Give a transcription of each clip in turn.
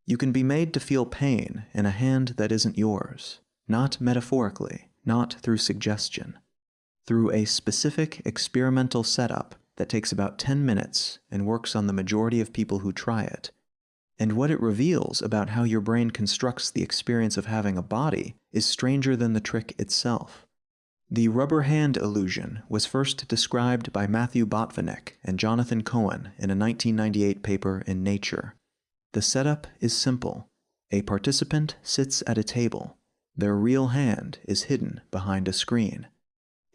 You can be made to feel pain in a hand that isn't yours, not metaphorically, not through suggestion, through a specific experimental setup that takes about 10 minutes and works on the majority of people who try it. And what it reveals about how your brain constructs the experience of having a body is stranger than the trick itself. The rubber hand illusion was first described by Matthew Botvinick and Jonathan Cohen in a 1998 paper in Nature. The setup is simple. A participant sits at a table. Their real hand is hidden behind a screen.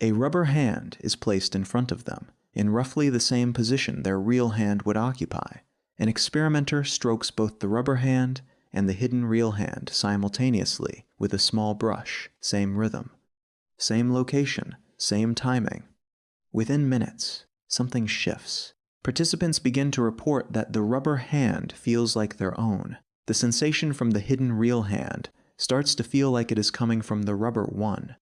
A rubber hand is placed in front of them, in roughly the same position their real hand would occupy. An experimenter strokes both the rubber hand and the hidden real hand simultaneously with a small brush, same rhythm. Same location, same timing. Within minutes, something shifts. Participants begin to report that the rubber hand feels like their own. The sensation from the hidden real hand starts to feel like it is coming from the rubber one.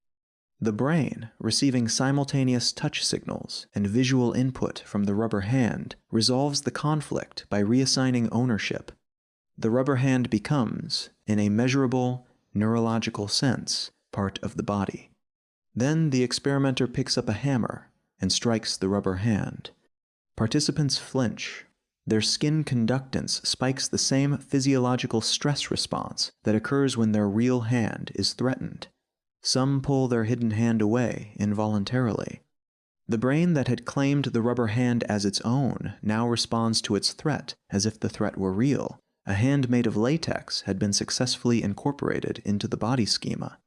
The brain, receiving simultaneous touch signals and visual input from the rubber hand, resolves the conflict by reassigning ownership. The rubber hand becomes, in a measurable, neurological sense, part of the body. Then the experimenter picks up a hammer and strikes the rubber hand. Participants flinch. Their skin conductance spikes the same physiological stress response that occurs when their real hand is threatened. Some pull their hidden hand away involuntarily. The brain that had claimed the rubber hand as its own now responds to its threat as if the threat were real. A hand made of latex had been successfully incorporated into the body schema.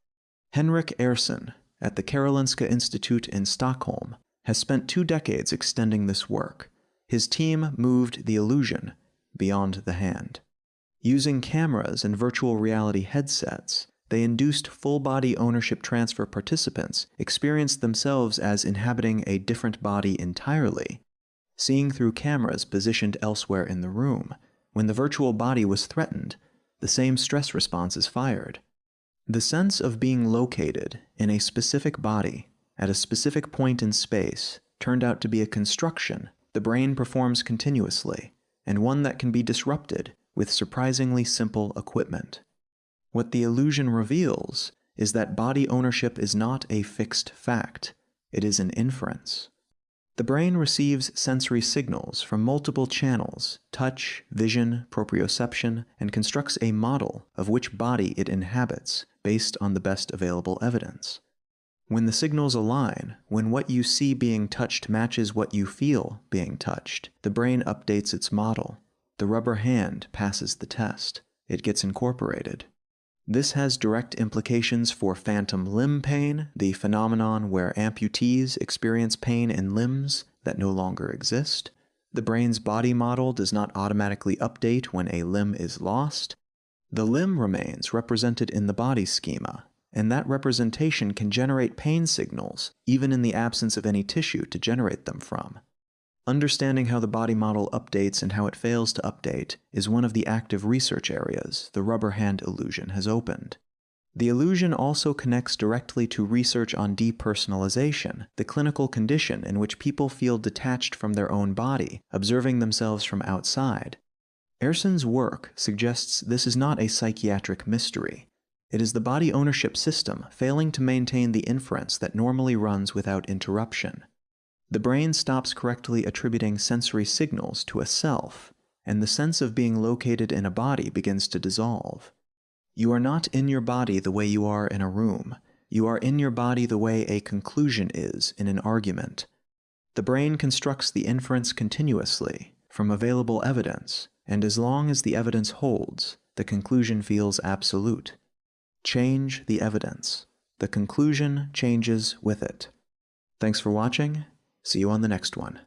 Henrik Ehrsson, at the Karolinska Institute in Stockholm, has spent 2 decades extending this work. His team moved the illusion beyond the hand. Using cameras and virtual reality headsets, they induced full-body ownership transfer participants experienced themselves as inhabiting a different body entirely. Seeing through cameras positioned elsewhere in the room, when the virtual body was threatened, the same stress response is fired. The sense of being located in a specific body at a specific point in space turned out to be a construction the brain performs continuously, and one that can be disrupted with surprisingly simple equipment. What the illusion reveals is that body ownership is not a fixed fact, it is an inference. The brain receives sensory signals from multiple channels, touch, vision, proprioception, and constructs a model of which body it inhabits based on the best available evidence. When the signals align, when what you see being touched matches what you feel being touched, the brain updates its model. The rubber hand passes the test. It gets incorporated. This has direct implications for phantom limb pain, the phenomenon where amputees experience pain in limbs that no longer exist. The brain's body model does not automatically update when a limb is lost. The limb remains represented in the body schema, and that representation can generate pain signals, even in the absence of any tissue to generate them from. Understanding how the body model updates and how it fails to update is one of the active research areas the rubber hand illusion has opened. The illusion also connects directly to research on depersonalization, the clinical condition in which people feel detached from their own body, observing themselves from outside. Ehrsson's work suggests this is not a psychiatric mystery. It is the body ownership system failing to maintain the inference that normally runs without interruption. The brain stops correctly attributing sensory signals to a self, and the sense of being located in a body begins to dissolve. You are not in your body the way you are in a room. You are in your body the way a conclusion is in an argument. The brain constructs the inference continuously from available evidence, and as long as the evidence holds, the conclusion feels absolute. Change the evidence. The conclusion changes with it. Thanks for watching. See you on the next one.